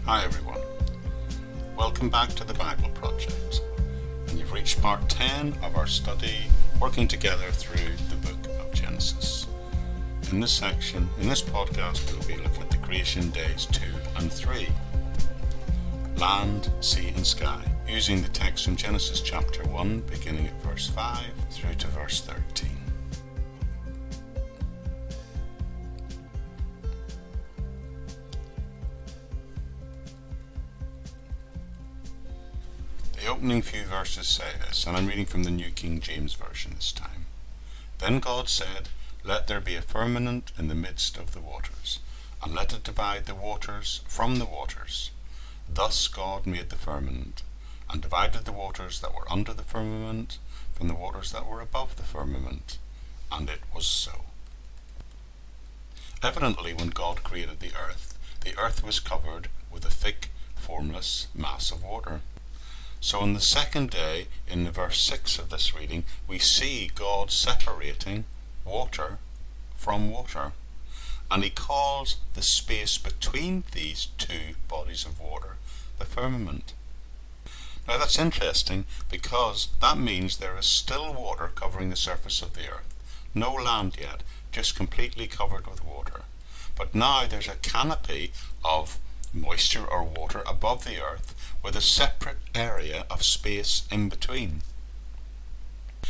Hi everyone, welcome back to the Bible Project, and you've reached part 10 of our study working together through the book of Genesis. In this podcast, we'll be looking at the creation days 2 and 3, land, sea and sky, using the text from Genesis chapter 1 beginning at verse 5 through to verse 13. The opening few verses say this, and I'm reading from the New King James Version this time. Then God said, "Let there be a firmament in the midst of the waters, and let it divide the waters from the waters." Thus God made the firmament, and divided the waters that were under the firmament from the waters that were above the firmament, and it was so. Evidently, when God created the earth was covered with a thick, formless mass of water. So on the second day, in verse 6 of this reading, we see God separating water from water, and he calls the space between these two bodies of water the firmament. Now that's interesting, because that means there is still water covering the surface of the earth. No land yet, just completely covered with water. But now there's a canopy of moisture or water above the earth with a separate area of space in between.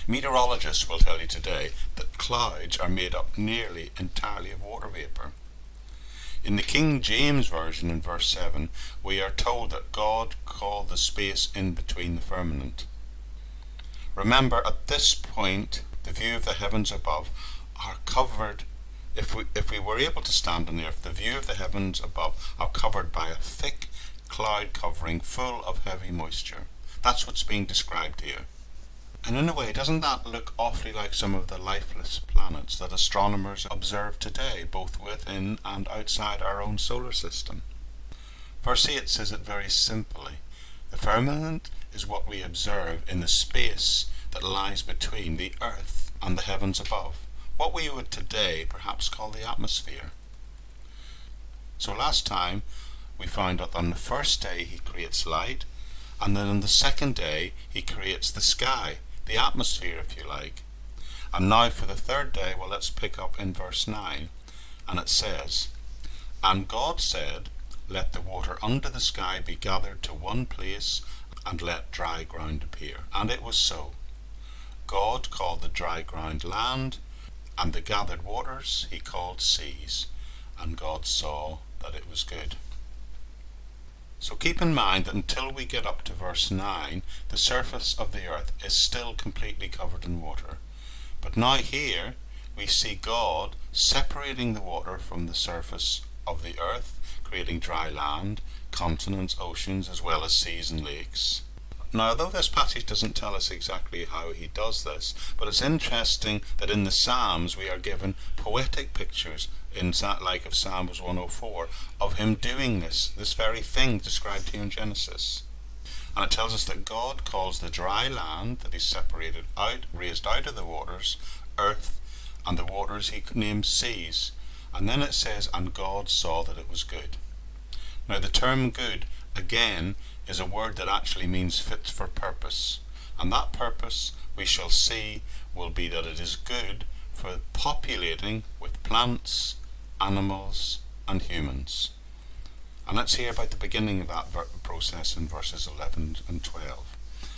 Meteorologists will tell you today that clouds are made up nearly entirely of water vapour. In the King James Version in verse 7, we are told that God called the space in between the firmament. Remember, at this point, the view of the heavens above are covered. If we were able to stand on the earth, the view of the heavens above are covered by a thick cloud covering full of heavy moisture. That's what's being described here. And in a way, doesn't that look awfully like some of the lifeless planets that astronomers observe today, both within and outside our own solar system? Verse 8 says it very simply. The firmament is what we observe in the space that lies between the earth and the heavens above, what we would today perhaps call the atmosphere. So last time we found out on the first day he creates light, and then on the second day he creates the sky, the atmosphere if you like. And now for the third day, well, let's pick up in verse 9, and it says, "And God said, let the water under the sky be gathered to one place, and let dry ground appear. And it was so. God called the dry ground land, and the gathered waters he called seas. And God saw that it was good." So keep in mind that until we get up to verse 9, the surface of the earth is still completely covered in water. But now here we see God separating the water from the surface of the earth, creating dry land, continents, oceans, as well as seas and lakes. Now, although this passage doesn't tell us exactly how he does this, but it's interesting that in the Psalms we are given poetic pictures, like of Psalms 104, of him doing this very thing described here in Genesis. And it tells us that God calls the dry land that he separated out, raised out of the waters, earth, and the waters he named seas. And then it says, "And God saw that it was good." Now the term good, again, is a word that actually means fit for purpose. And that purpose, we shall see, will be that it is good for populating with plants, animals, and humans. And let's hear about the beginning of that process in verses 11 and 12.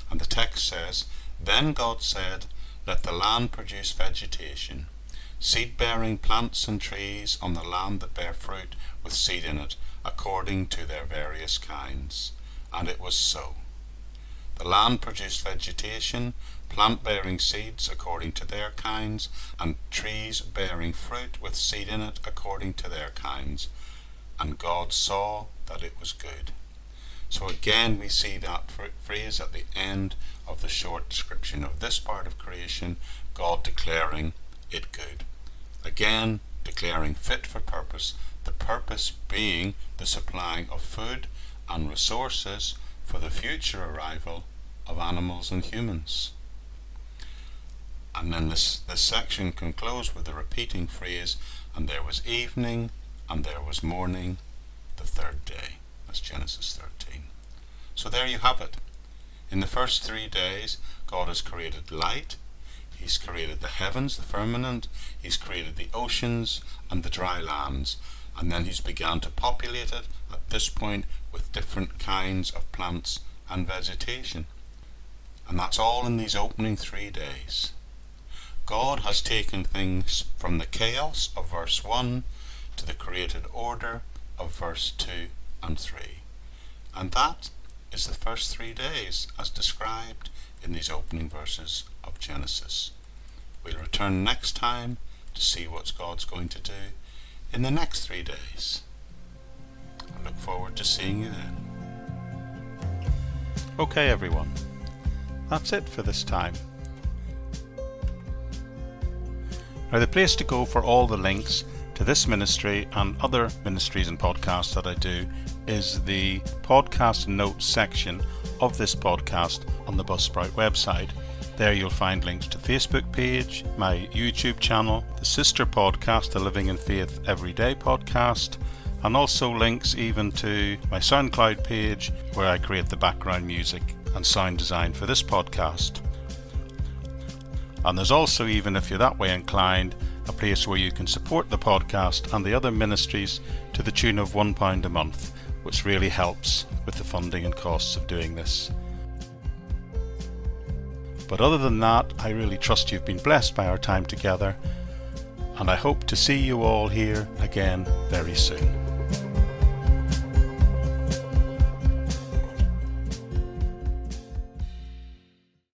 And the text says, "Then God said, let the land produce vegetation, seed-bearing plants and trees on the land that bear fruit with seed in it, according to their various kinds. And it was so. The land produced vegetation, plant-bearing seeds according to their kinds, and trees bearing fruit with seed in it according to their kinds. And God saw that it was good." So again we see that phrase at the end of the short description of this part of creation, God declaring it good. Again, declaring fit for purpose, the purpose being the supplying of food and resources for the future arrival of animals and humans. And then this section can close with the repeating phrase, "And there was evening, and there was morning, the third day." That's Genesis 13. So there you have it. In the first 3 days, God has created light, He's created the heavens, the firmament, He's created the oceans and the dry lands, and then He's begun to populate it at this point with different kinds of plants and vegetation. And that's all in these opening 3 days. God has taken things from the chaos of verse 1 to the created order of verse 2 and 3. And that is the first 3 days as described in these opening verses of Genesis. We'll return next time to see what God's going to do in the next 3 days. I look forward to seeing you then. Okay everyone, that's it for this time. Now the place to go for all the links to this ministry and other ministries and podcasts that I do is the podcast notes section of this podcast on the Buzzsprout website. There you'll find links to the Facebook page, my YouTube channel, the sister podcast, the Living in Faith Everyday podcast, and also links even to my SoundCloud page where I create the background music and sound design for this podcast. And there's also, even if you're that way inclined, a place where you can support the podcast and the other ministries to the tune of £1 a month, which really helps with the funding and costs of doing this. But other than that, I really trust you've been blessed by our time together, and I hope to see you all here again very soon.